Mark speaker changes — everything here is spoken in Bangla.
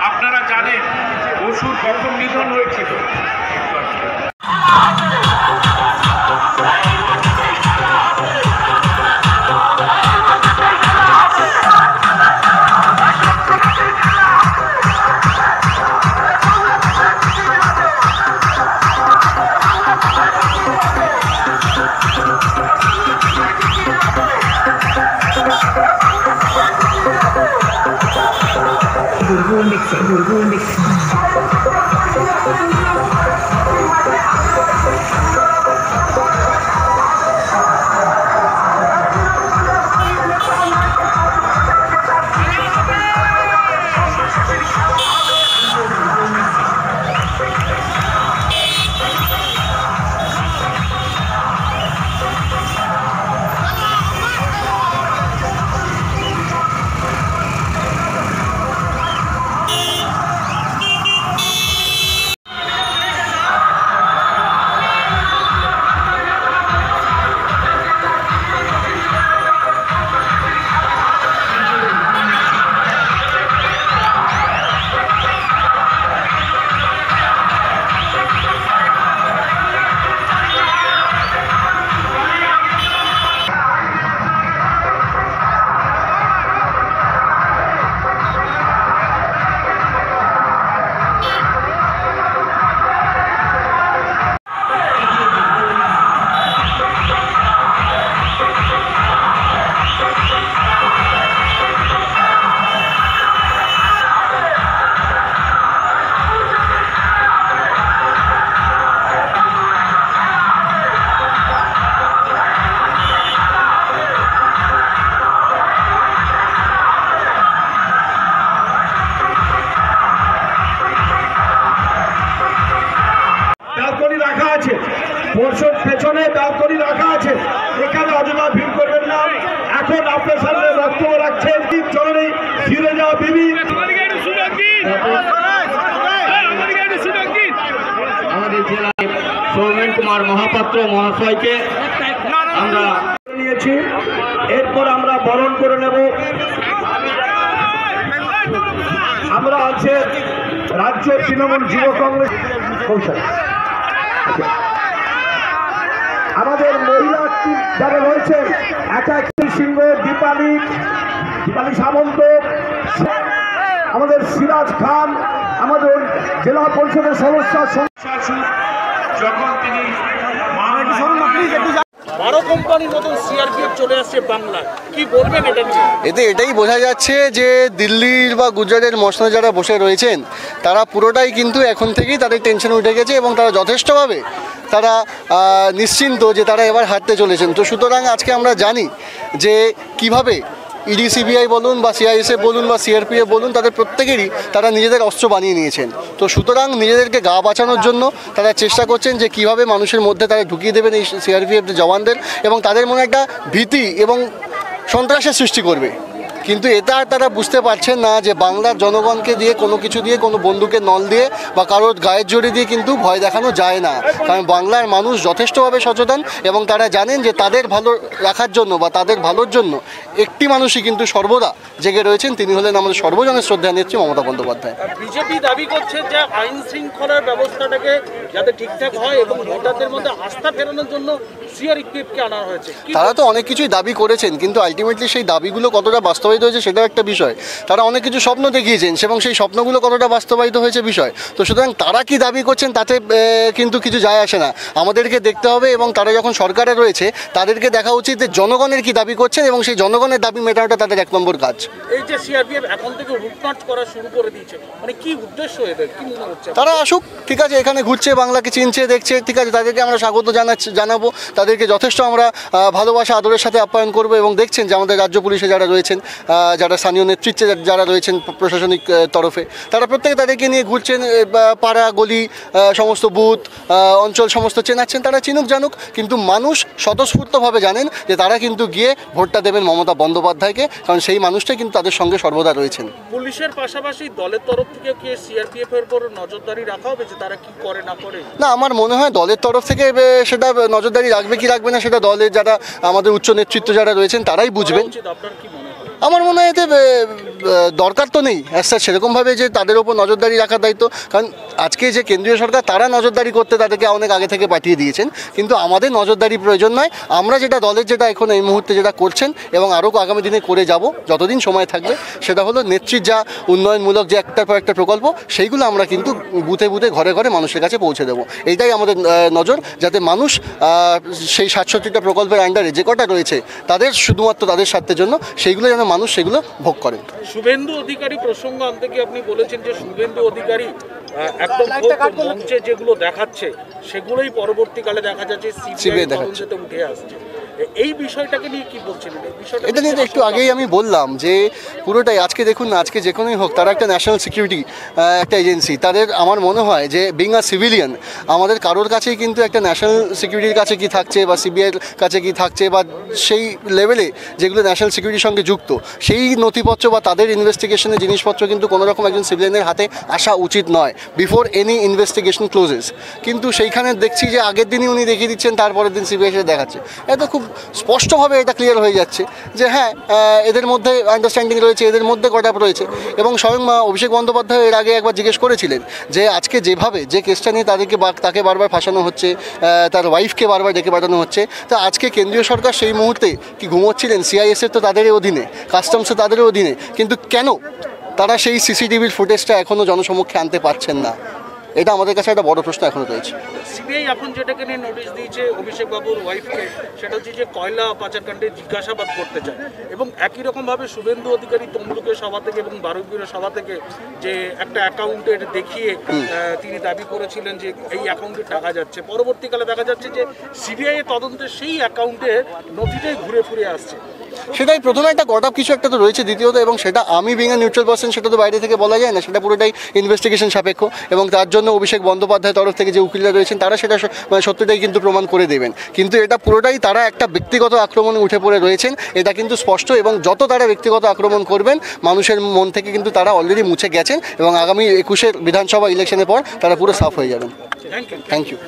Speaker 1: আপনারা জানেন বসুর কখন নিধন হয়েছিল? বর্ষর পেছনে ব্যালকনি রাখা আছে, এখানে অযথা ভিড় করবেন না। এখন আপনার সামনে বক্তব্য রাখছেন জননী ফিরোজা বিবি। আমাদের জেলায় সৌমেন কুমার মহাপাত্র মহাশয়কে আমরা নিয়েছি, এরপর আমরা বরণ করে নেব। আমরা আছে রাজ্য তৃণমূল যুব কংগ্রেস কৌশল, আমাদের মহিলা যারা রয়েছেন একাক্ষী সিংহ, দীপালি সামন্ত, আমাদের সিরাজ খান, আমাদের জেলা পরিষদের সদস্য যখন তিনি
Speaker 2: 12 কোম্পানির মতন সিআরপিএফ চলে আসছে বাংলায়, কি বলবেন এটা নিয়ে?
Speaker 3: এতে এটাই বোঝা যাচ্ছে যে দিল্লির বা গুজরাটের মসনদে যারা বসে রয়েছেন তারা পুরোটাই কিন্তু এখন থেকেই তাদের টেনশন উঠে গেছে এবং তারা যথেষ্টভাবে তারা নিশ্চিন্ত যে তারা এবার হারতে চলেছেন। তো সুতরাং আজকে আমরা জানি যে কিভাবে ইডি সিবিআই বলুন বা সিআইএসএফ বলুন বা সিআরপিএফ বলুন, তাদের প্রত্যেকেরই তারা নিজেদের অস্ত্র বানিয়ে নিয়েছেন। তো সুতরাং নিজেদেরকে গা বাঁচানোর জন্য তারা চেষ্টা করছেন যে কিভাবে মানুষের মধ্যে তারা ঢুকিয়ে দেবেন এই সিআরপিএফ জওয়ানদের এবং তাদের মনে একটা ভীতি এবং সন্ত্রাসের সৃষ্টি করবে। কিন্তু এটা আর তারা বুঝতে পারছেন না যে বাংলার জনগণকে দিয়ে কোনো কিছু দিয়ে, কোনো বন্দুকের নল দিয়ে বা কারোর গায়ের জোরে দিয়ে কিন্তু ভয় দেখানো যায় না। কারণ বাংলার মানুষ যথেষ্টভাবে সচেতন এবং তারা জানেন যে তাদের ভালো রাখার জন্য বা তাদের ভালোর জন্য একটি মানুষই কিন্তু সর্বদা জেগে রয়েছেন, তিনি হলেন আমাদের সর্বজনের শ্রদ্ধা নেত্রী মমতা বন্দ্যোপাধ্যায়।
Speaker 2: বিজেপি দাবি করছে যে আইন শৃঙ্খলার ব্যবস্থাটাকে যাতে ঠিকঠাক হয় এবং ভোটারদের মধ্যে আস্থা ফেরানোর জন্য সিআরপিএফকে আনা হয়েছে।
Speaker 3: তারা তো অনেক কিছুই দাবি করেছেন, কিন্তু আলটিমেটলি সেই দাবিগুলো কতটা বাস্তবায়িত হয়েছে সেটাও একটা বিষয়। তারা অনেক কিছু স্বপ্ন দেখিয়েছেন এবং সেই স্বপ্নগুলো কতটা বাস্তবায়িত হয়েছে বিষয়। তো সুতরাং তারা কি দাবি করছেন তাতে কিন্তু কিছু যায় আসে না, আমাদেরকে দেখতে হবে এবং তারা যখন সরকারে রয়েছে তাদেরকে দেখা উচিত যে জনগণের কি দাবি করছেন এবং সেই জনগণের দাবি মেটানোটা তাদের 1 নম্বর কাজ।
Speaker 2: এই যে সিআরপিএফ এখন থেকে রুটমার্চ করা শুরু করে দিয়েছে, মানে কি উদ্দেশ্য এদের, কি মনে হচ্ছে?
Speaker 3: তারা আসুক, ঠিক আছে, এখানে ঘুরছে, বাংলাকে চিনছে, দেখছে, ঠিক আছে, তাদেরকে আমরা স্বাগত জানাবো, তাদেরকে যথেষ্ট আমরা ভালোবাসা আদরের সাথে আপ্যায়ন করবো। এবং দেখছেন যে আমাদের রাজ্য পুলিশে যারা রয়েছেন, যারা স্থানীয় নেতৃত্বে যারা রয়েছেন প্রশাসনিক তরফে, তারা প্রত্যেকে তাদেরকে নিয়ে ঘুরছেন, পাড়া গলি সমস্ত বুথ অঞ্চল সমস্ত চেনাচ্ছেন। তারা চিনুক জানুক, কিন্তু মানুষ স্বতঃস্ফূর্তভাবে জানেন যে তারা কিন্তু গিয়ে ভোটটা দেবেন মমতা বন্দ্যোপাধ্যায়কে, কারণ সেই মানুষটাই কিন্তু তাদের সঙ্গে সর্বদা রয়েছেন।
Speaker 2: পুলিশের পাশাপাশি দলের তরফ থেকে কি সিআরপিএফ এর উপর নজরদারি রাখা হবে যে তারা কি করে না করে?
Speaker 3: না, আমার মনে হয় দলের তরফ থেকে সেটা নজরদারি রাখবে কি রাখবে না সেটা দলের যারা আমাদের উচ্চ নেতৃত্ব যারা রয়েছেন তারাই বুঝবেন।
Speaker 2: আপনার কি মনে হয়?
Speaker 3: আমার মনে হয় এতে দরকার তো নেই অ্যাজ সেরকমভাবে যে তাদের ওপর নজরদারি রাখার দায়িত্ব, কারণ আজকে যে কেন্দ্রীয় সরকার তারা নজরদারি করতে তাদেরকে অনেক আগে থেকে পাঠিয়ে দিয়েছেন, কিন্তু আমাদের নজরদারি প্রয়োজন নয়। আমরা যেটা দলের যেটা এখন এই মুহূর্তে যেটা করছেন এবং আরও আগামী দিনে করে যাব যতদিন সময় থাকবে, সেটা হলো নেত্রীর যা উন্নয়নমূলক যে একটার পর একটা প্রকল্প সেইগুলো আমরা কিন্তু বুথে বুথে ঘরে ঘরে মানুষের কাছে পৌঁছে দেবো। এইটাই আমাদের নজর, যাতে মানুষ সেই 67টা প্রকল্পের আন্ডারে যে কটা রয়েছে তাদের শুধুমাত্র তাদের স্বার্থের জন্য সেইগুলো যেন মানুষ সেগুলো ভোগ করেন।
Speaker 2: শুভেন্দু অধিকারী প্রসঙ্গ আনতে গিয়ে আপনি বলেছেন যে শুভেন্দু অধিকারী একদম মঞ্চে যেগুলো দেখাচ্ছে সেগুলোই পরবর্তীকালে দেখা যাচ্ছে সিবিআই তদন্তে উঠে আসছে। এই বিষয়টাকে নিয়ে কি বলছেন?
Speaker 3: এটা নিয়ে একটু আগেই আমি বললাম যে পুরোটাই আজকে দেখুন না, আজকে যে কোনোই হোক তারা একটা ন্যাশনাল সিকিউরিটি একটা এজেন্সি, তাদের আমার মনে হয় যে বিং আ সিভিলিয়ান আমাদের কারোর কাছেই কিন্তু একটা ন্যাশনাল সিকিউরিটির কাছে কি থাকছে বা সিবিআইয়ের কাছে কি থাকছে বা সেই লেভেলে যেগুলো ন্যাশনাল সিকিউরিটির সঙ্গে যুক্ত সেই নথিপত্র বা তাদের ইনভেস্টিগেশনের জিনিসপত্র কিন্তু কোনো রকম একজন সিভিলিয়ানের হাতে আসা উচিত নয় বিফোর এনি ইনভেস্টিগেশন ক্লোজেস। কিন্তু সেইখানে দেখছি যে আগের দিনই উনি দেখিয়ে দিচ্ছেন, তারপরের দিন সিবিআই সেটা দেখাচ্ছে। এটা খুব স্পষ্টভাবে এটা ক্লিয়ার হয়ে যাচ্ছে যে হ্যাঁ এদের মধ্যে আন্ডারস্ট্যান্ডিং রয়েছে, এদের মধ্যে কটাপ রয়েছে। এবং স্বয়ং অভিষেক বন্দ্যোপাধ্যায় এর আগে একবার জিজ্ঞেস করেছিলেন যে আজকে যেভাবে যে কেসটা নিয়ে তাকে বারবার ফাঁসানো হচ্ছে, তার ওয়াইফকে বারবার ডেকে পাঠানো হচ্ছে, তা আজকে কেন্দ্রীয় সরকার সেই মুহূর্তে কি ঘুমোচ্ছিলেন? সিআইএসএফ তো তাদেরই অধীনে, কাস্টমসও তাদেরই অধীনে, কিন্তু কেন তারা সেই সিসিটিভির ফুটেজটা এখনও জনসমক্ষে আনতে পারছেন না? এটা আমাদের কাছে একটা বড় প্রশ্ন এখনো রয়েছে।
Speaker 2: সিবিআই এখন যেটাকে নিয়ে নোটিশ দিয়েছে অভিষেক বাবুর ওয়াইফকে, সেটা হচ্ছে যে কয়লা পাচারকাণ্ডে জিজ্ঞাসাবাদ করতে চায়। এবং একই রকমভাবে শুভেন্দু অধিকারী তমলুকের সভা থেকে এবং বারুইপুরের সভা থেকে যে একটা অ্যাকাউন্টের দেখিয়ে তিনি দাবি করেছিলেন যে এই অ্যাকাউন্টে টাকা যাচ্ছে, পরবর্তীকালে দেখা যাচ্ছে যে সিবিআই এর তদন্তে সেই অ্যাকাউন্টের নথিটাই ঘুরে ফিরে আসছে।
Speaker 3: সেটাই প্রথমে একটা গট আপ কিছু একটা তো রয়েছে, দ্বিতীয়ত এবং সেটা আমি বিং এ নিউট্রাল পার্সন সেটা তো বাইরে থেকে বলা যায় না, সেটা পুরোটাই ইনভেস্টিগেশন সাপেক্ষ এবং তার জন্য অভিষেক বন্দ্যোপাধ্যায়ের তরফ থেকে যে উকিলরা রয়েছেন তারা সেটা সত্যটাই কিন্তু প্রমাণ করে দেবেন। কিন্তু এটা পুরোটাই তারা একটা ব্যক্তিগত আক্রমণে উঠে পড়ে রয়েছেন, এটা কিন্তু স্পষ্ট। এবং যত তারা ব্যক্তিগত আক্রমণ করবেন মানুষের মন থেকে কিন্তু তারা অলরেডি মুছে গেছেন এবং আগামী 21-এর বিধানসভা ইলেকশনের পর তারা পুরো সাফ হয়ে যাবেন।
Speaker 2: Thank you.